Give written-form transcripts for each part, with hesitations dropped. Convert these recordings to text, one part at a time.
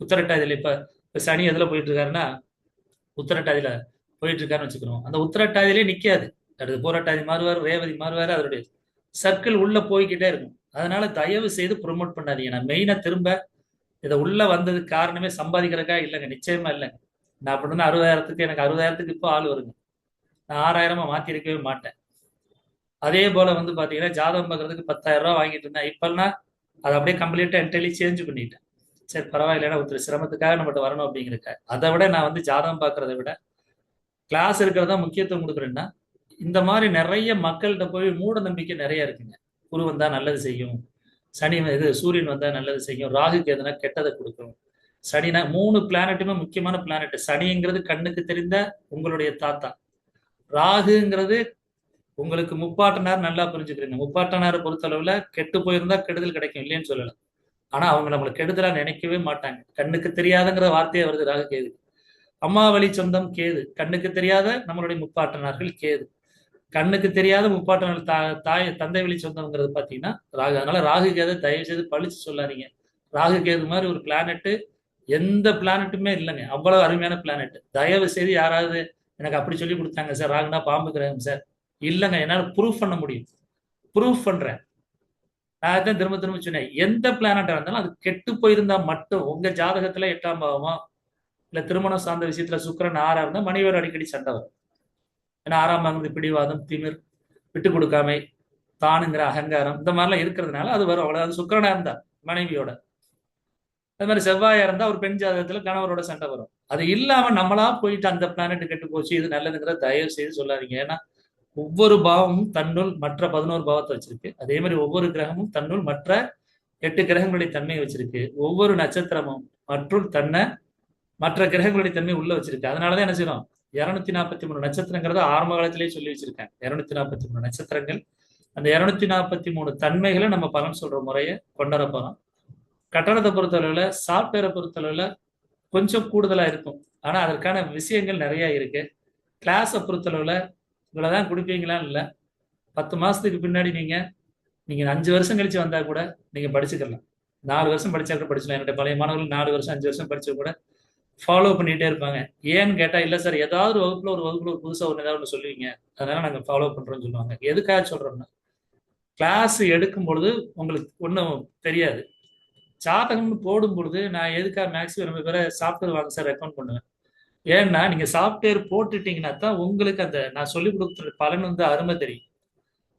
உத்தரட்டாதியில இப்ப சனி எதுல போயிட்டு இருக்காருன்னா உத்தரட்டாதியில போயிட்டு இருக்காருன்னு வச்சுக்கிறோம். அந்த உத்தரட்டாதியிலே நிக்காது. அடுத்து பூரட்டாதி மாறுவார், ரேவதி மாறுவார், அதனுடைய சர்க்கிள் உள்ள போய்கிட்டே இருக்கும். அதனால தயவு செய்து ப்ரொமோட் பண்ணாதீங்க. நான் மெயினா திரும்ப இதை உள்ள வந்ததுக்கு காரணமே சம்பாதிக்கிறக்கா இல்லைங்க, நிச்சயமா இல்லைங்க. நான் அப்படின்னா 60,000க்கு எனக்கு 60,000க்கு இப்போ ஆள் வருங்க. நான் 6,000 மாத்திருக்கவே மாட்டேன். அதே போல வந்து பாத்தீங்கன்னா ஜாதகம் பார்க்கறதுக்கு 10,000 ரூபாய் வாங்கிட்டு இருந்தேன். இப்பெல்லாம் அதை அப்படியே கம்ப்ளீட்டா என்டைலி சேஞ்ச் பண்ணிட்டேன். சரி பரவாயில்லைன்னா ஒருத்தர் சிரமத்துக்காக நம்மகிட்ட வரணும் அப்படிங்கிறக்க. அதை விட நான் வந்து ஜாதகம் பார்க்கறத விட கிளாஸ் இருக்கிறதா முக்கியத்துவம் கொடுக்குறேன்னா, இந்த மாதிரி நிறைய மக்கள்கிட்ட போய் மூட நம்பிக்கை நிறைய இருக்குங்க. குரு வந்தா நல்லது செய்யும், சனி இது சூரியன் வந்தா நல்லது செய்யும், ராகுக்கு எதுனா கெட்டதை கொடுக்கும். சனினா 3 பிளானட்டுமே முக்கியமான பிளானட். சனிங்கிறது கண்ணுக்கு தெரிந்த உங்களுடைய தாத்தா. ராகுங்கிறது உங்களுக்கு முப்பாட்டனார், நல்லா புரிஞ்சுக்கிறீங்க. முப்பாட்டனாரை பொறுத்தளவுல கெட்டு போயிருந்தா கெடுதல் கிடைக்கும், இல்லைன்னு சொல்லல. ஆனா அவங்க நம்மளை கெடுதலா நினைக்கவே மாட்டாங்க. கண்ணுக்கு தெரியாதுங்கிற வார்த்தையே வருது ராகு கேது. அம்மா வழி சொந்தம் கேது. கண்ணுக்கு தெரியாத நம்மளுடைய முப்பாட்டனார்கள் கேது. கண்ணுக்கு தெரியாத முப்பாட்டனார் தாய் தந்தை வழி சொந்தம்ங்கிறது பாத்தீங்கன்னா ராகு. அதனால ராகு கேது தயவு செய்து பழிச்சு சொல்லாதீங்க. ராகு கேது மாதிரி ஒரு பிளானட் எந்த பிளானட்டுமே இல்லைங்க. அவ்வளவு அருமையான பிளானட். தயவு செய்து யாராவது எனக்கு அப்படி சொல்லி கொடுத்தாங்க சார், ராகுனா பாம்பு கிரகம் சார், இல்லைங்க, என்னால ப்ரூஃப் பண்ண முடியும். ப்ரூஃப் பண்றேன். நான் தான் திரும்ப திரும்ப சொன்னேன், எந்த பிளானட்டா இருந்தாலும் அது கெட்டு போயிருந்தா மட்டும் உங்க ஜாதகத்துல 8ஆம் பாவமா இல்ல திருமணம் சார்ந்த விஷயத்துல சுக்கிரன் 6ஆ இருந்தா மனைவியோட அடிக்கடி சண்டை வரும். ஏன்னா 6ஆம் பாவம் பிடிவாதம், திமிர், விட்டு கொடுக்காமை, தானுங்கிற அகங்காரம், இந்த மாதிரிலாம் இருக்கிறதுனால அது வரும். அவ்வளவு. அது சுக்கிரனா இருந்தா மனைவியோட, அது மாதிரி செவ்வாயா இருந்தா ஒரு பெண் ஜாதகத்துல கணவரோட சண்டை வரும். அது இல்லாம நம்மளா போயிட்டு அந்த பிளானட் கெட்டு போச்சு இது நல்லதுங்கிறத தயவு செய்து சொல்லாதீங்க. ஏன்னா ஒவ்வொரு பாவமும் தன்னுள் மற்ற 11 பாவத்தை வச்சிருக்கு. அதே மாதிரி ஒவ்வொரு கிரகமும் தன்னுள் மற்ற 8 கிரகங்களுடைய தன்மையை வச்சிருக்கு. ஒவ்வொரு நட்சத்திரமும் மற்றும் தன்னை மற்ற கிரகங்களுடைய தன்மை உள்ள வச்சிருக்கு. அதனாலதான் என்ன செய்யணும், 243 நட்சத்திரங்கிறத ஆரம்ப காலத்திலேயே சொல்லி வச்சிருக்காங்க. 243 நட்சத்திரங்கள். அந்த 243 தன்மைகளை நம்ம பலன் சொல்ற முறையை கொண்டாட போறோம். கட்டணத்தை பொறுத்தளவுல சாஃப்ட்வேரை பொறுத்தளவுல கொஞ்சம் கூடுதலா இருக்கும். ஆனா அதற்கான விஷயங்கள் நிறைய இருக்கு. கிளாஸை பொறுத்தளவுல இவ்வளவுதான் கொடுப்பீங்களான்னு இல்லை. 10 மாசத்துக்கு பின்னாடி நீங்க நீங்க 5 வருஷம் கழிச்சு வந்தா கூட நீங்க படிச்சுக்கலாம். 4 வருஷம் படிச்சா கூட படிச்சுக்கலாம். என்னுடைய பழைய மாணவர்கள் 4 வருஷம் 5 வருஷம் படிச்சா கூட ஃபாலோ பண்ணிட்டே இருப்பாங்க. ஏன்னு கேட்டா, இல்ல சார் ஏதாவது ஒரு வகுப்புல ஒரு புதுசா ஒன்று ஏதாவது ஒன்று சொல்லுவீங்க, அதனால நாங்க ஃபாலோ பண்றோம்னு சொல்லுவாங்க. எதுக்காக சொல்றோம்னா, கிளாஸ் எடுக்கும் பொழுது உங்களுக்கு ஒன்றும் தெரியாது. ஜாதகம்னு போடும் பொழுது நான் எதுக்காக மேக்ஸிமம் ரொம்ப பேரை சாஃப்ட்வேர் வாங்க சார் ரெக்கமெண்ட் பண்ணுவேன். ஏன்னா நீங்க சாஃப்ட்வேர் போட்டுட்டீங்கன்னா தான் உங்களுக்கு அந்த நான் சொல்லிக் கொடுக்குற பலன் வந்து அருமை தெரியும்.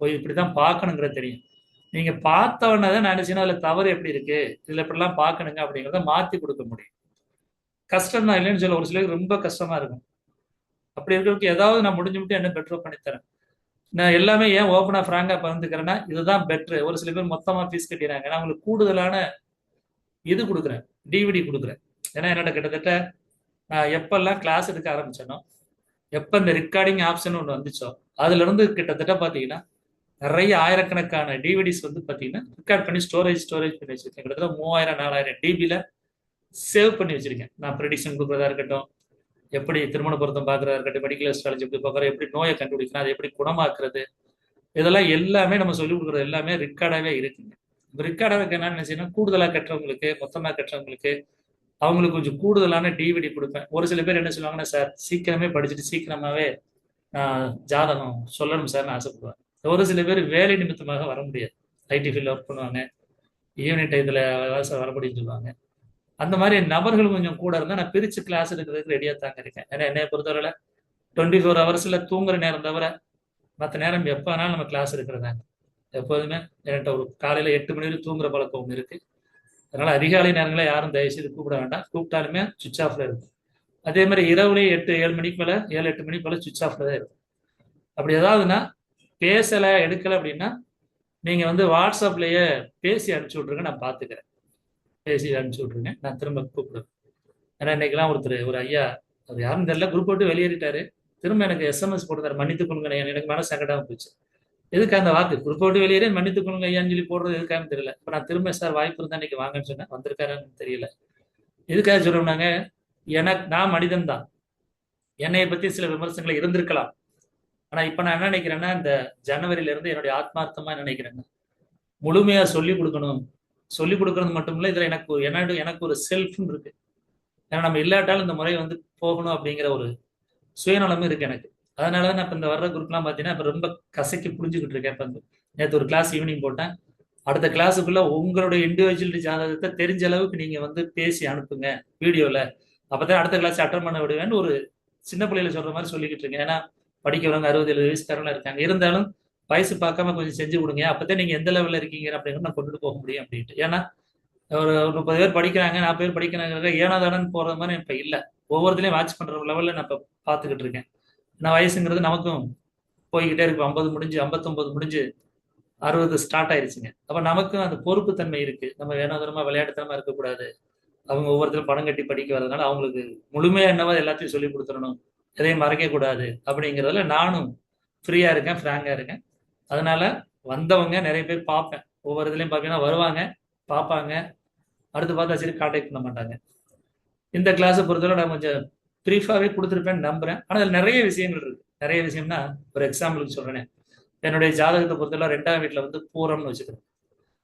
ஓ இப்படிதான் பார்க்கணுங்கிறது தெரியும். நீங்க பார்த்தவொன்னே தான் நான் நினைச்சேன்னா அதுல தவறு எப்படி இருக்கு, இதுல இப்படிலாம் பார்க்கணுங்க அப்படிங்கிறத மாத்தி கொடுக்க முடியும். கஷ்டம் தான், இல்லைன்னு சொல்ல, ஒரு சிலருக்கு ரொம்ப கஷ்டமா இருக்கும். அப்படி இருக்கிறதுக்கு ஏதாவது நான் முடிஞ்சு மட்டும் என்ன பெட்டரோ பண்ணித்தரேன். நான் எல்லாமே ஏன் ஓப்பனா ஃப்ராங்கா பகிர்ந்துக்கிறேன்னா இதுதான் பெட்ரு. ஒரு சில பேர் மொத்தமா ஃபீஸ் கட்டிடுறாங்க. நான் உங்களுக்கு கூடுதலான இது கொடுக்குறேன், டிவிடி கொடுக்குறேன். ஏன்னா என்னோட கிட்டத்தட்ட நான் எப்பெல்லாம் கிளாஸ் எடுக்க ஆரம்பிச்சேனோ, எப்ப இந்த ரெக்கார்டிங் ஆப்ஷன் ஒன்று வந்துச்சோ, அதுல இருந்து கிட்டத்தட்ட பாத்தீங்கன்னா நிறைய ஆயிரக்கணக்கான டிவிடிஸ் வந்து பாத்தீங்கன்னா ரெக்கார்ட் பண்ணி ஸ்டோரேஜ் பண்ணி வச்சிருக்கேன். கிட்டத்தட்ட 3000 4000 டிபில சேவ் பண்ணி வச்சிருக்கேன். நான் ப்ரெடிக்ஷன் கொடுக்குறதா இருக்கட்டும், எப்படி திருமண பொருத்தம் பார்க்கறதா இருக்கட்டும், மெடிக்கல் அஸ்ட்ராலஜி எப்படி பார்க்குறது, எப்படி நோயை கண்டுபிடிக்கணும், அதை எப்படி குணமாக்குறது, இதெல்லாம் எல்லாமே நம்ம சொல்லிக் கொடுக்குறது எல்லாமே ரெக்கார்டாகவே இருக்குங்க. ரெக்கார்டாக என்னன்னு நினைச்சீங்கன்னா, கூடுதலாக கட்டுறவங்களுக்கு, மொத்தமாக கட்டுறவங்களுக்கு அவங்களுக்கு கொஞ்சம் கூடுதலான டிவிடி கொடுப்பேன். ஒரு சில பேர் என்ன சொல்லுவாங்கன்னா, சார் சீக்கிரமே படிச்சுட்டு சீக்கிரமாவே ஜாதகம் சொல்லணும் சார்னு ஆசைப்படுவாங்க. ஒரு சில பேர் வேலை நிமித்தமாக வர முடியாது. ஐடி ஃபீல்டில் ஒர்க் பண்ணுவாங்க, ஈவினிங் டயத்தில் வர முடியும்னு சொல்லுவாங்க. அந்த மாதிரி நபர்கள் கொஞ்சம் கூட இருந்தால் நான் பிரித்து கிளாஸ் எடுக்கிறதுக்கு ரெடியாக தாங்க இருக்கேன். ஏன்னா என்னை பொறுத்தவரை 24 ஹவர்ஸில் தூங்குற நேரம் தவிர மற்ற நேரம் எப்போ வேணாலும் நம்ம கிளாஸ் எடுக்கிறதாங்க. எப்போதுமே என்கிட்ட ஒரு காலையில் 8 மணி வரை தூங்குற பழக்கம் ஒன்று இருக்கு. அதனால அதிகாலை நேரங்களை யாரும் தயவுசெய்து கூப்பிட வேண்டாம். கூப்பிட்டாலுமே சுவிச் ஆஃப்ல இருக்கும். அதே மாதிரி இரவுலேயே 8 7 மணிக்கு மேலே 7 8 மணிக்கு மேலே சுவிச் ஆஃப்ல தான் இருக்கும். அப்படி ஏதாவதுன்னா பேசலை எடுக்கலை அப்படின்னா நீங்க வந்து வாட்ஸ்அப்லயே பேசி அனுப்பிச்சு விட்ருங்க, நான் பார்த்துக்கிறேன். பேசி அனுப்பிச்சு விட்ருங்க, நான் திரும்ப கூப்பிடுவேன். ஏன்னா இன்னைக்கெல்லாம் ஒருத்தர் ஒரு ஐயா, அவர் யாரும் தெரியல, குரூப் போட்டு வெளியேறிட்டாரு. திரும்ப எனக்கு எஸ்எம்எஸ் போட்டுறாரு, மன்னித்துக் கொள்ளுங்க ஐயா. எனக்கு மன சங்கடமா போச்சு. எதுக்கு அந்த வாக்கு குரூப் போட்டு வெளியேறி மன்னித்துக் கொள்ளுங்க ஐயான்னு சொல்லி போடுறது எதுக்கான்னு தெரியல. இப்போ நான் திரும்ப சார் வாய்ப்பு இருந்தா இன்னைக்கு வாங்கன்னு சொன்னேன், வந்திருக்காருன்னு தெரியல. எதுக்காக சொல்றோம்னாங்க, எனக்கு நான் மனிதன் தான், என்னைய பத்தி சில விமர்சனங்கள் இருந்திருக்கலாம். ஆனா இப்ப நான் என்ன நினைக்கிறேன்னா, இந்த ஜனவரியில இருந்து என்னுடைய ஆத்மார்த்தமா என்ன நினைக்கிறேன்னா, முழுமையா சொல்லிக் கொடுக்கணும். சொல்லிக் கொடுக்கறது மட்டும் இல்ல, இதுல எனக்கு எனக்கு ஒரு செல்ஃப்னு இருக்கு. ஏன்னா நம்ம இல்லாட்டாலும் இந்த முறை வந்து போகணும் அப்படிங்கிற ஒரு சுயநலமும் இருக்கு எனக்கு. அதனாலதான் நான் இப்ப இந்த வர்ற குரூப்லாம் பார்த்தீங்கன்னா இப்ப ரொம்ப கசக்கி புரிஞ்சுக்கிட்டு இருக்கேன். இப்ப வந்து நேற்று ஒரு கிளாஸ் ஈவினிங் போட்டேன். அடுத்த கிளாஸுக்குள்ள உங்களுடைய இண்டிவிஜுவல் ஜாதகத்தை தெரிஞ்ச அளவுக்கு நீங்க வந்து பேசி அனுப்புங்க வீடியோல. அப்பதான் அடுத்த கிளாஸ் அட்டன் பண்ண விடுவேன்னு ஒரு சின்ன பிள்ளையில சொல்ற மாதிரி சொல்லிக்கிட்டு இருக்கேன். ஏன்னா படிக்கிறவங்க 60 70 வயசுக்காரங்களா இருக்காங்க. இருந்தாலும் வயசு பார்க்காம கொஞ்சம் செஞ்சு கொடுங்க. அப்பதான் நீங்க எந்த லெவல்ல இருக்கீங்க அப்படிங்கிறத நான் கொண்டுட்டு போக முடியும் அப்படின்ட்டு. ஏன்னா ஒரு 30 பேர் படிக்கிறாங்க, 40 பேர் படிக்கிறாங்க, ஏனாதானன்னு போறது மாதிரி இப்ப இல்ல. ஒவ்வொருத்தலையும் வாட்ச் பண்ற லெவல்ல நான் இப்ப பாத்துக்கிட்டு இருக்கேன். நான் வயசுங்கிறது நமக்கும் போய்கிட்டே இருக்கு. 50 முடிஞ்சு 59 முடிஞ்சு 60 ஸ்டார்ட் ஆயிருச்சுங்க. அப்ப நமக்கும் அந்த பொறுப்பு தன்மை இருக்கு. நம்ம ஏனோதனமா விளையாட்டுத்தனமா இருக்கக்கூடாது. அவங்க ஒவ்வொருத்தரும் பணம் கட்டி படிக்க வரதுனால அவங்களுக்கு முழுமையா என்னவோ எல்லாத்தையும் சொல்லி கொடுத்துடணும், எதையும் மறைக்க கூடாது அப்படிங்கிறதுல நானும் ஃப்ரீயா இருக்கேன், ஃப்ராங்கா இருக்கேன். அதனால வந்தவங்க நிறைய பேர் பார்ப்பேன். ஒவ்வொரு இதுலயும் பாத்தீங்கன்னா வருவாங்க, பார்ப்பாங்க, அடுத்து பார்த்தா சரி கான்டாக்ட் பண்ண மாட்டாங்க. இந்த கிளாஸை பொறுத்தவரை நான் கொஞ்சம் ப்ரீஃபாவே கொடுத்துருப்பேன்னு நம்புறேன். ஆனா அதுல நிறைய விஷயங்கள் இருக்கு. நிறைய விஷயம்னா ஒரு எக்ஸாம்பிளுக்கு சொல்றேனே, என்னுடைய ஜாதகத்தை பொறுத்தவரை 2ஆம் வீட்டுல வந்து பூரம்னு வச்சுக்கிறேன்.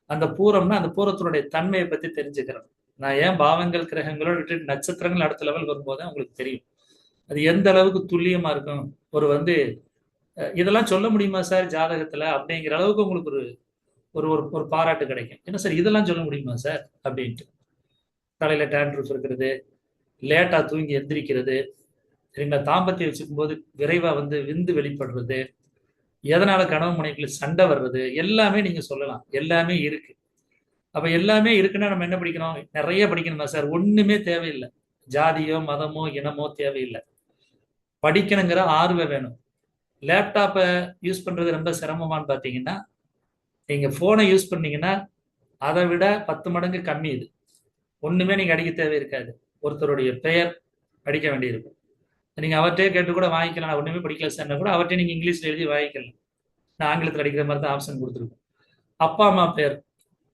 அந்த பூரம்னா அந்த பூரத்தினுடைய தன்மையை பத்தி தெரிஞ்சுக்கிறேன். நான் ஏன் பாவங்கள் கிரகங்களோட விட்டு நட்சத்திரங்கள் அடுத்த லெவல் வரும்போது உங்களுக்கு தெரியும் அது எந்த அளவுக்கு துல்லியமா இருக்கும். ஒரு வந்து இதெல்லாம் சொல்ல முடியுமா சார் ஜாதகத்துல அப்படிங்கிற அளவுக்கு உங்களுக்கு ஒரு ஒரு ஒரு ஒரு பாராட்டு கிடைக்கும். என்ன சார் இதெல்லாம் சொல்ல முடியுமா சார் அப்படின்ட்டு. தலையில டேண்ட்ரூஃப் இருக்கிறது, லேட்டா தூங்கி எந்திரிக்கிறது, சரிங்களா, தாம்பத்தியம் வச்சுக்கும் போது விரைவா வந்து விந்து வெளிப்படுறது, எதனால கனவு மனைவிக்குள்ள சண்டை வர்றது, எல்லாமே நீங்க சொல்லலாம். எல்லாமே இருக்கு. அப்ப எல்லாமே இருக்குன்னா நம்ம என்ன படிக்கணும்? நிறைய படிக்கணுமா சார்? ஒண்ணுமே தேவையில்லை. ஜாதியோ மதமோ இனமோ தேவையில்லை. படிக்கணுங்கிற ஆர்வம் வேணும். லேப்டாப்பை யூஸ் பண்றது ரொம்ப சிரமமான்னு பாத்தீங்கன்னா, நீங்க போனை யூஸ் பண்ணீங்கன்னா அதை விட 10 மடங்கு கம்மி இது. ஒண்ணுமே நீங்க அடிக்க தேவை இருக்காது. ஒருத்தருடைய பெயர் அடிக்க வேண்டியிருக்கும். நீங்க அவர்கிட்டயே கேட்டு கூட வாங்கிக்கலாம். நான் ஒண்ணுமே படிக்கல சார் கூட அவர்கிட்ட நீங்க இங்கிலீஷ்ல எழுதி வாங்கிக்கலாம். நான் ஆங்கிலத்தில் அடிக்கிற மாதிரி தான் ஆப்ஷன் கொடுத்துருக்கோம். அப்பா அம்மா பேர்,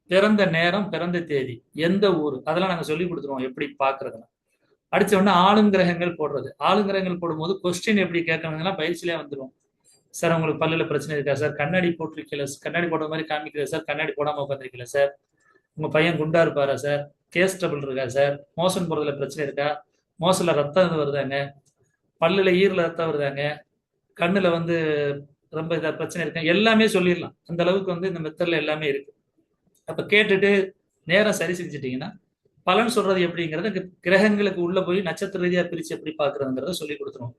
பிறந்த நேரம், பிறந்த தேதி, எந்த ஊர், அதெல்லாம் நாங்க சொல்லி கொடுத்துருவோம் எப்படி பாக்குறதுன்னா. அடிச்ச உடனே ஆளும் கிரகங்கள் போடுறது. ஆளும் கிரகங்கள் போடும்போது கொஸ்டின் எப்படி கேட்கணுங்கன்னா பயிற்சியிலே வந்துடும். சார் உங்களுக்கு பல்லுல பிரச்சனை இருக்கா சார்? கண்ணாடி போட்டிருக்கல, கண்ணாடி போட்ட மாதிரி காமிக்கல சார், கண்ணாடி போடாம உட்காந்துருக்கல சார், உங்க பையன் குண்டா இருப்பாரா சார், கேஸ் ட்ரபிள் இருக்கா சார், மோஷன் போறதுல பிரச்சனை இருக்கா, மோசல்ல ரத்தம் வருதாங்க, பல்லுல ஈரல ரத்தம் வருதாங்க, கண்ணுல வந்து ரொம்ப இதா பிரச்சனை இருக்கு, எல்லாமே சொல்லிடலாம். அந்த அளவுக்கு வந்து இந்த மெத்தட்ல எல்லாமே இருக்கு. அப்ப கேட்டுட்டு நேரம் சரி செஞ்சுட்டீங்கன்னா பலன் சொல்றது எப்படிங்கிறத கிரகங்களுக்கு உள்ள போய் நட்சத்திர ரீதியா பிரிச்சு எப்படி பாக்குறதுங்கிறத சொல்லி கொடுத்துருவோம்.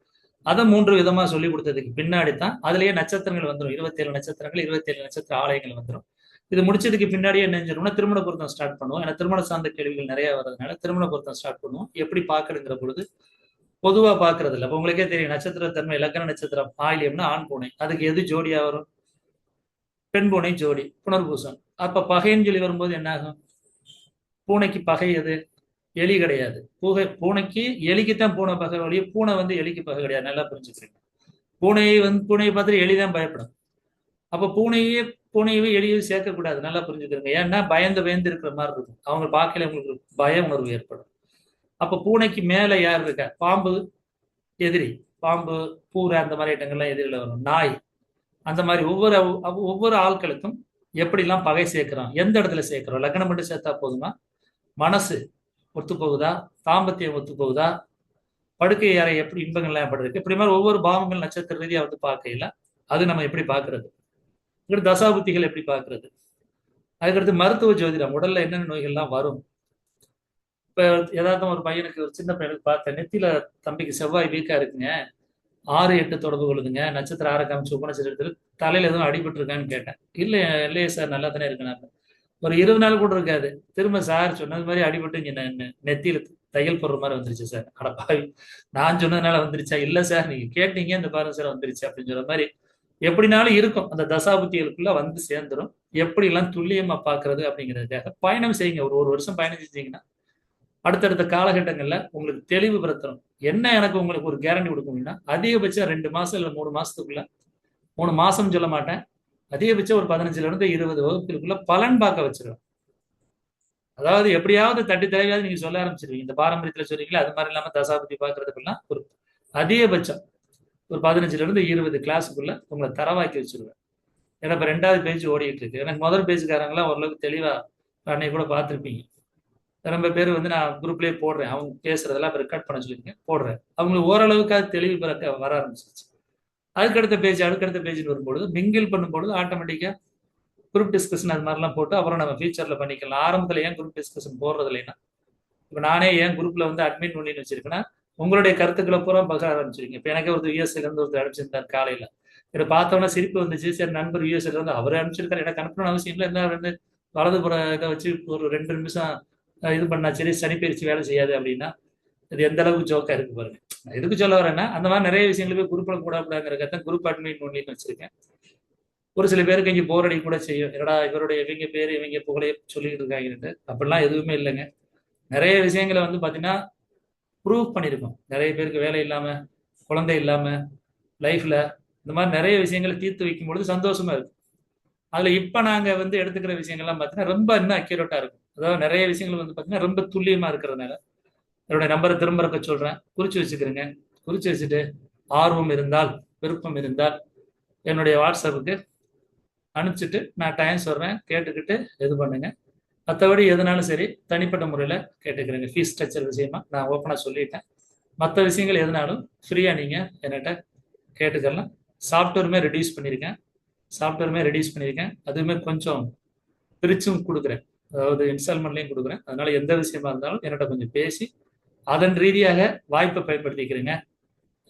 அதை 3 விதமா சொல்லி கொடுத்ததுக்கு பின்னாடி தான் அதுலயே நட்சத்திரங்கள் வந்துடும். 27 நட்சத்திரங்கள், 27 நட்சத்திர ஆலயங்கள் வந்துடும். இது முடிச்சதுக்கு பின்னாடியே என்ன செஞ்சோம்னா திருமண பொருத்தம் ஸ்டார்ட் பண்ணுவோம். ஏன்னா திருமண சார்ந்த கேள்விகள் நிறைய வர்றதுனால திருமண பொருத்தம் ஸ்டார்ட் பண்ணுவோம். எப்படி பாக்குறதுங்கிற பொழுது பொதுவா பாக்குறது இல்லை. அப்ப உங்களுக்கே தெரியும் நட்சத்திர தன்மை. லக்ன நட்சத்திரம் ஆயிலியம்னா ஆண் பூனை, அதுக்கு எது ஜோடியா வரும்? பெண் பூனை ஜோடி. புனர்பூசம். அப்ப பகைன்னு சொல்லி வரும்போது என்ன ஆகும்? பூனைக்கு பகை எது? எலி கிடையாது. பூனைக்கு எலிக்குத்தான் பூனை பகை வழிய, பூனை வந்து எலிக்கு பகை கிடையாது. நல்லா புரிஞ்சுக்கிறீங்க. பூனையை பார்த்துட்டு எலிதான் பயப்படும். அப்ப பூனையவே எலியையும் சேர்க்கக்கூடாது. நல்லா புரிஞ்சுக்கிறீங்க. ஏன்னா பயந்து இருக்கிற மாதிரி இருக்கும். அவங்க பார்க்கல உங்களுக்கு பய உணர்வு ஏற்படும். அப்ப பூனைக்கு மேல யார் இருக்கா? பாம்பு எதிரி. பாம்பு, பூரை அந்த மாதிரி ஐட்டங்கள்லாம் எதிரில வரும். நாய், அந்த மாதிரி ஒவ்வொரு ஆட்களுக்கும் எப்படிலாம் பகை சேர்க்கிறோம், எந்த இடத்துல சேர்க்கிறோம். லக்னம் மட்டும் சேர்த்தா போதுமா? மனசு ஒத்து போகுதா? தாம்பத்தியம் ஒத்து போகுதா? படுக்கை அறை எப்படி இன்பங்கள்லாம் எப்படி இருக்கு? இப்படி மாதிரி ஒவ்வொரு பாவங்கள் நட்சத்திர ரீதியா வந்து பார்க்கையில அது நம்ம எப்படி பார்க்கறது, தசாபுத்திகள் எப்படி பார்க்கறது, அதுக்கடுத்து மருத்துவ ஜோதிடம், உடல்ல என்னென்ன நோய்கள்லாம் வரும். இப்ப ஏதாவது ஒரு பையனுக்கு, ஒரு சின்ன பையனுக்கு பார்த்தேன், நெத்தியில தம்பிக்கு செவ்வாய் வீக்கா இருக்குங்க, 6 8 தொடர்பு கொள்ளுதுங்க, நட்சத்திரம் ஆரம்பிச்சு உபநட்சத்திரத்தில் தலையில எதுவும் அடிபட்டு இருக்கான்னு கேட்டேன். இல்ல இல்லையே சார், நல்லா தானே இருக்கேன். ஒரு 20 நாள் கூட இருக்காது, திரும்ப சார் சொன்னது மாதிரி அடிபட்டு இங்க நெத்தியில தையல் போடுற மாதிரி வந்துருச்சு சார். அடப்பாவி, நான் சொன்னதுனால வந்துருச்சா? இல்ல சார் நீங்க கேட்டீங்க இந்த பாருங்க சார் வந்துருச்சு அப்படின்னு சொல்ற மாதிரி எப்படினாலும் இருக்கும். அந்த தசாபுத்திகளுக்குள்ள வந்து சேர்ந்துடும். எப்படி எல்லாம் துல்லியமா பாக்குறது அப்படிங்கிறதுக்காக பயணம் செய்யுங்க. ஒரு வருஷம் பயணம் செஞ்சீங்கன்னா அடுத்தடுத்த காலகட்டங்கள்ல உங்களுக்கு தெளிவு பெறுத்தணும். என்ன எனக்கு உங்களுக்கு ஒரு கேரண்டி கொடுக்கணும்னா அதிகபட்சம் 2 மாசம் இல்ல 3 மாசத்துக்குள்ள, 3 மாசம் சொல்ல மாட்டேன், அதிகபட்சம் ஒரு 15ல இருந்து 20 வகுப்புகளுக்குள்ள பலன் பார்க்க வச்சிருவேன். அதாவது எப்படியாவது தட்டி தலைவியாவது நீங்க சொல்ல ஆரம்பிச்சிருவீங்க. இந்த பாரம்பரியத்துல சொல்றீங்களா அது மாதிரி இல்லாம தசாபதி பாக்குறதுக்குலாம் ஒரு அதிகபட்சம் ஒரு 15ல இருந்து 20 கிளாஸுக்குள்ள உங்களை தரவாக்கி வச்சிருவேன். ஏன்னா இப்ப 2வது பேஜ் ஓடிட்டு இருக்கு. எனக்கு முதல் பேஜுக்காரங்களாம் ஓரளவுக்கு தெளிவா அன்னைக்கு கூட பார்த்துருப்பீங்க. ரொம்ப பேர் வந்து நான் குரூப்லேயே போடுறேன், அவங்க பேசுறதெல்லாம் ரெக்கார்ட் பண்ண சொல்லியிருக்கேன், போடுறேன். அவங்களுக்கு ஓரளவுக்கு அது தெளிவு வர ஆரம்பிச்சிருச்சு. அடுக்கடுத்த பேஜ்னு வரும்பொழுது மிங்கிள் பண்ணும்பொழுது ஆட்டோமேட்டிக்காக குரூப் டிஸ்கஷன் அது மாதிரிலாம் போட்டு அப்புறம் நம்ம ஃபியூச்சரில் பண்ணிக்கலாம். ஆரம்பத்தில் ஏன் குரூப் டிஸ்கஷன் போடுறது இல்லைன்னா, இப்போ நானே ஏன் குரூப்ல வந்து அட்மின் பண்ணின்னு வச்சிருக்கேன்னா, உங்களுடைய கருத்துக்களை பூரா பகிர ஆரம்பிச்சிருக்கீங்க. இப்போ எனக்கே ஒரு யூஎஸ்ஏல இருந்து ஒருத்தர் அனுப்பிச்சிருந்தார் காலையில். இதை பார்த்தோன்னா சிரிப்பு வந்துச்சு. சரி, நண்பர் யூஎஸ்ஏல இருந்து அவர் அனுப்பிச்சிருக்காரு, எனக்கு அனுப்பணும்னு அவசியம் இல்லை. என்ன வந்து வலதுபுற இதை வச்சு ஒரு 2 நிமிஷம் இது பண்ணா சரி, சனிப்பயிற்சி வேலை செய்யாது அப்படின்னா இது எந்த அளவுக்கு ஜோக்கா இருக்கு பாருங்க. நான் எதுக்கு சொல்ல வரேன்னா, அந்த மாதிரி நிறைய விஷயங்கள் போய் குரூப்ல கூடாதுங்கிறதான் குரூப் அட்மின் ஒன்லின்னு வச்சிருக்கேன். ஒரு சில பேருக்கு இங்கே போர் அடி கூட செய்யும், என்னடா இவருடைய இவங்க பேர் இவங்க புகழைய சொல்லிட்டு இருக்காங்கன்ட்டு. அப்படிலாம் எதுவுமே இல்லைங்க. நிறைய விஷயங்களை வந்து பார்த்தீங்கன்னா ப்ரூவ் பண்ணியிருக்கோம். நிறைய பேருக்கு வேலை இல்லாம, குழந்தை இல்லாம, லைஃப்ல இந்த மாதிரி நிறைய விஷயங்களை தீர்த்து வைக்கும் பொழுது சந்தோஷமா இருக்கும். அதுல இப்ப நாங்க வந்து எடுத்துக்கிற விஷயங்கள்லாம் பார்த்தீங்கன்னா ரொம்ப இன்னும் அக்யூரேட்டா இருக்கும். அதாவது நிறைய விஷயங்கள் வந்து பார்த்தீங்கன்னா ரொம்ப துல்லியமா இருக்கிறதுனால என்னுடைய நம்பரை திரும்ப இருக்க சொல்றேன், குறிச்சு வச்சுக்கிறேங்க. குறிச்சு வச்சுட்டு ஆர்வம் இருந்தால், விருப்பம் இருந்தால் என்னுடைய வாட்ஸ்அப்புக்கு அனுப்பிச்சிட்டு நான் டைம் சொல்றேன், கேட்டுக்கிட்டு இது பண்ணுங்க. மற்றபடி எதுனாலும் சரி தனிப்பட்ட முறையில் கேட்டுக்கிறேங்க. ஃபீஸ் ஸ்ட்ரக்சர் விஷயமா நான் ஓப்பனாக சொல்லிட்டேன். மற்ற விஷயங்கள் எதுனாலும் ஃப்ரீயாக நீங்கள் என்கிட்ட கேட்டுக்கலாம். சாஃப்ட்வேருமே ரெடியூஸ் பண்ணியிருக்கேன். அதுவுமே கொஞ்சம் பிரிச்சும் கொடுக்குறேன், அதாவது இன்ஸ்டால்மெண்ட்லையும் கொடுக்குறேன். அதனால எந்த விஷயமா இருந்தாலும் என்கிட்ட கொஞ்சம் பேசி அதன் ரீதியாக வாய்ப்பை பயன்படுத்திக்கிறேங்க.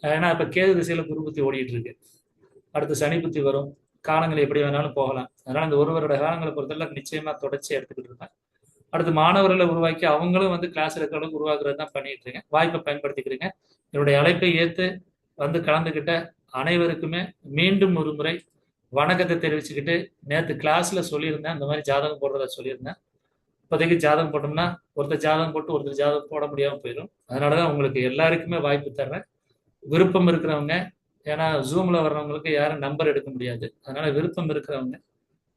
ஏன்னா இப்போ கேது திசையில் குரு புத்தி ஓடிட்டு இருக்கு, அடுத்து சனி புத்தி வரும், காலங்கள் எப்படி வேணாலும் போகலாம். அதனால இந்த 1 வருட காலங்களை பொறுத்தவரை நிச்சயமா தொடர்ச்சி எடுத்துக்கிட்டு இருக்கேன். அடுத்து மாணவர்களை உருவாக்கி அவங்களும் வந்து கிளாஸ் இருக்கிற அளவுக்கு உருவாக்குறது தான் பண்ணிட்டு இருக்கேன். வாய்ப்பை பயன்படுத்திக்கிறேங்க. என்னுடைய அழைப்பை ஏற்று வந்து கலந்துக்கிட்ட அனைவருக்குமே மீண்டும் ஒரு முறை வணக்கத்தை தெரிவிச்சுக்கிட்டு, நேற்று கிளாஸ்ல சொல்லியிருந்தேன் இந்த மாதிரி ஜாதகம் போடுறத சொல்லியிருந்தேன். இப்போதைக்கு ஜாதகம் போட்டோம்னா ஒருத்தர் ஜாதகம் போட்டு ஒருத்தர் ஜாதகம் போட முடியாமல் போயிடும். அதனாலதான் உங்களுக்கு எல்லாருக்குமே வாய்ப்பு தர்றேன். விருப்பம் இருக்கிறவங்க, ஏன்னா ஜூம்ல வர்றவங்களுக்கு யாரும் நம்பர் எடுக்க முடியாது, அதனால விருப்பம் இருக்கிறவங்க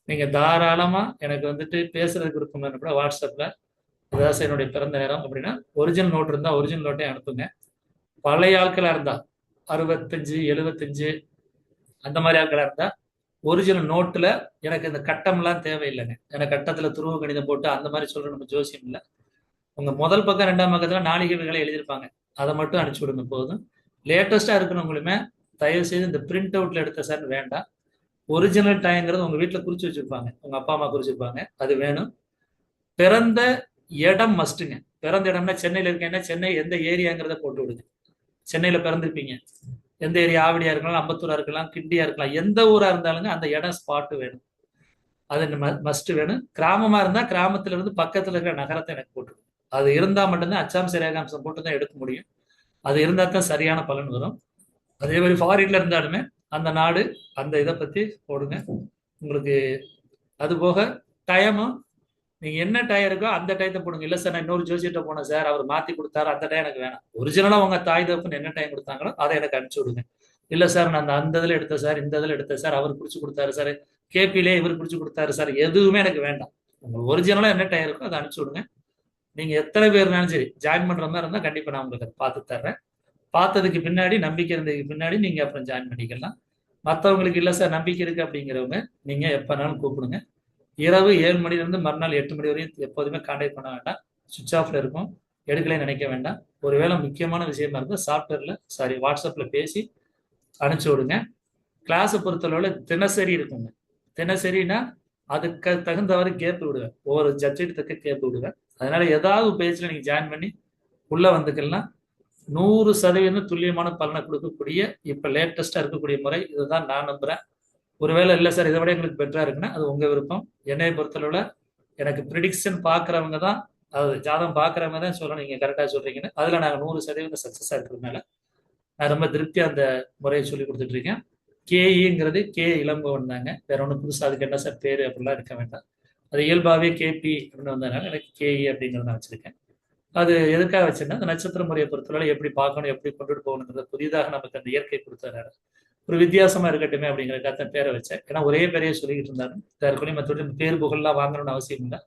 நீங்க தாராளமா எனக்கு வந்துட்டு பேசுறதுக்கு விருப்பம் கூட வாட்ஸ்அப்ல ஏதாவது என்னுடைய பிறந்த நேரம் அப்படின்னா ஒரிஜினல் நோட் இருந்தா ஒரிஜினல் நோட்டே அனுப்புங்க. பழைய ஆட்களா இருந்தா 65 75 அந்த மாதிரி ஆட்களா இருந்தா ஒரிஜினல் நோட்டுல எனக்கு இந்த கட்டம்லாம் தேவையில்லைங்க. எனக்கு கட்டத்துல துருவ கணிதம் போட்டு அந்த மாதிரி சொல்ற நம்ம ஜோசியம் இல்லை. உங்க முதல் பக்கம் 2ஆம் பக்கத்துல நாளிகைகளை எழுதியிருப்பாங்க, அதை மட்டும் அனுப்பிச்சு விடுங்க போதும். லேட்டஸ்டா இருக்கிறவங்களுமே தயவு செய்து இந்த பிரிண்ட் அவுட்ல எடுத்த சார் வேண்டாம். ஒரிஜினல் டைம்ங்கிறது உங்க வீட்டுல குறிச்சு வச்சிருப்பாங்க, உங்க அப்பா அம்மா குறிச்சிருப்பாங்க, அது வேணும். பிறந்த இடம் மஸ்ட்டுங்க. பிறந்த இடம்னா சென்னையில இருக்கேன்னா சென்னை எந்த ஏரியாங்கிறத போட்டு விடுங்க. சென்னையில பிறந்திருப்பீங்க, எந்த ஏரியா, ஆவடியா இருக்கலாம், அம்பத்தூரா இருக்கலாம், கிண்டியா இருக்கலாம், எந்த ஊரா இருந்தாலுங்க அந்த இடம் ஸ்பாட்டு வேணும், அது மஸ்ட் வேணும். கிராமமா இருந்தா கிராமத்துல இருந்து பக்கத்துல இருக்கிற நகரத்தை எனக்கு போட்டு, அது இருந்தா மட்டும்தான் அச்சாம்ச ரேகாம்சம் போட்டு தான் எடுக்க முடியும். அது இருந்தா தான் சரியான பலன் வரும். அதே மாதிரி ஃபாரின்ல இருந்தாலுமே அந்த நாடு அந்த இதை பத்தி போடுங்க உங்களுக்கு. அது போக டயமும் நீங்க என்ன டயம் இருக்கோ அந்த டயத்தை போடுங்க. இல்ல சார் நான் இன்னொரு ஜோசியிட்ட போனேன் சார், அவர் மாத்தி கொடுத்தாரு, அந்த டயம் எனக்கு வேணாம். ஒரிஜினலா உங்க தாய் தப்புன்னு என்ன டைம் கொடுத்தாங்களோ அதை எனக்கு அனுப்பிச்சு விடுங்க. இல்ல சார் நான் அந்த இதுல எடுத்தேன் சார், இந்த இதுல எடுத்தேன் சார், அவர் பிடிச்சு கொடுத்தாரு சார், கேபிலே இவர் பிடிச்சு கொடுத்தாரு சார், எதுவுமே எனக்கு வேண்டாம். உங்களுக்கு ஒரிஜினலா என்ன டயம் இருக்கோ அதை அனுப்பிச்சு விடுங்க. நீங்க எத்தனை பேர் இருந்தாலும் சரி ஜாயின் பண்ற மாதிரி இருந்தா கண்டிப்பா நான் உங்களுக்கு அதை பார்த்து தர்றேன். பார்த்ததுக்கு பின்னாடி நம்பிக்கை இருந்ததுக்கு பின்னாடி நீங்க அப்புறம் ஜாயின் பண்ணிக்கலாம். மற்றவங்களுக்கு இல்லை சார் நம்பிக்கை இருக்கு அப்படிங்கிறவங்க நீங்க எப்பனாலும் கூப்பிடுங்க. இரவு 7 மணிலிருந்து மறுநாள் 8 மணி வரையும் எப்போதுமே கான்டாக்ட் பண்ண வேண்டாம், சுவிட்ச் ஆஃப்ல இருக்கும், எடுக்கலே நினைக்க வேண்டாம். ஒருவேளை முக்கியமான விஷயமா இருந்தால் வாட்ஸ்அப்ல பேசி அனுப்பிச்சு விடுங்க. கிளாஸை பொறுத்தளவுல தினசரி இருக்குங்க. தினசரினா அதுக்கு தகுந்தவரை கேப் விடுவேன், ஒவ்வொரு சப்ஜெக்ட் தக்க கேப் விடுவேன். அதனால ஏதாவது பேஜ்ல நீங்க ஜாயின் பண்ணி உள்ள வந்துக்கலாம். 100% துல்லியமான பலனை கொடுக்கக்கூடிய இப்ப லேட்டஸ்டா இருக்கக்கூடிய முறை இதுதான் நான் நம்புறேன். ஒருவேளை இல்லை சார் இதை விட எங்களுக்கு பெட்டரா இருக்குன்னா அது உங்க விருப்பம். என்னை பொறுத்தளவுல எனக்கு ப்ரிடிக்ஷன் பாக்குறவங்க தான், அதாவது ஜாதகம் பாக்குறவங்க தான் சொல்லணும் நீங்க கரெக்டா சொல்றீங்கன்னு. அதுல நாங்க 100% சக்சஸா இருக்கிறதுனால நான் ரொம்ப திருப்தியா அந்த முறையை சொல்லி கொடுத்துட்டு இருக்கேன். கேஇங்கிறது கே இளம்பவன் தாங்க, வேற ஒன்றும் புதுசா அதுக்கு என்ன சார் பேரு அப்படிலாம் இருக்க வேண்டாம். அது இயல்பாவே கேபி அப்படின்னு வந்ததுனால எனக்கு கேஇ அப்படிங்கிறத நான் வச்சிருக்கேன். அது எதுக்காக வச்சேன்னா அந்த நட்சத்திர முறையை பொறுத்தவரை எப்படி பார்க்கணும் எப்படி கொண்டுட்டு போகணுங்கிறத புதிதாக நமக்கு அந்த இயற்கை கொடுத்ததுனால ஒரு வித்தியாசமா இருக்கட்டுமே அப்படிங்கிறதுக்காக பேரை வச்சேன். ஏன்னா ஒரே பேரையே சொல்லிக்கிட்டு இருந்தாரு, யாருக்குள்ளேயும் மற்றபடி பேர் புகழ்லாம் வாங்கணும்னு அவசியம் இல்லை.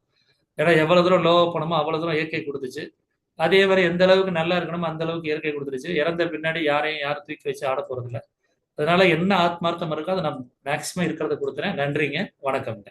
ஏன்னா எவ்வளவு தூரம் லோவா போனமோ அவ்வளவு தூரம் இயற்கை கொடுத்துச்சு. அதே மாதிரி எந்த அளவுக்கு நல்லா இருக்கணுமோ அந்த அளவுக்கு இயற்கை கொடுத்துருச்சு. இறந்த பின்னாடி யாரும் தூக்கி வச்சு ஆட போறது இல்லை. அதனால என்ன ஆத்மார்த்தம் இருக்கோ அதை நான் மேக்சிமம் இருக்கிறத கொடுத்துறேன். நன்றிங்க, வணக்கம்ங்க.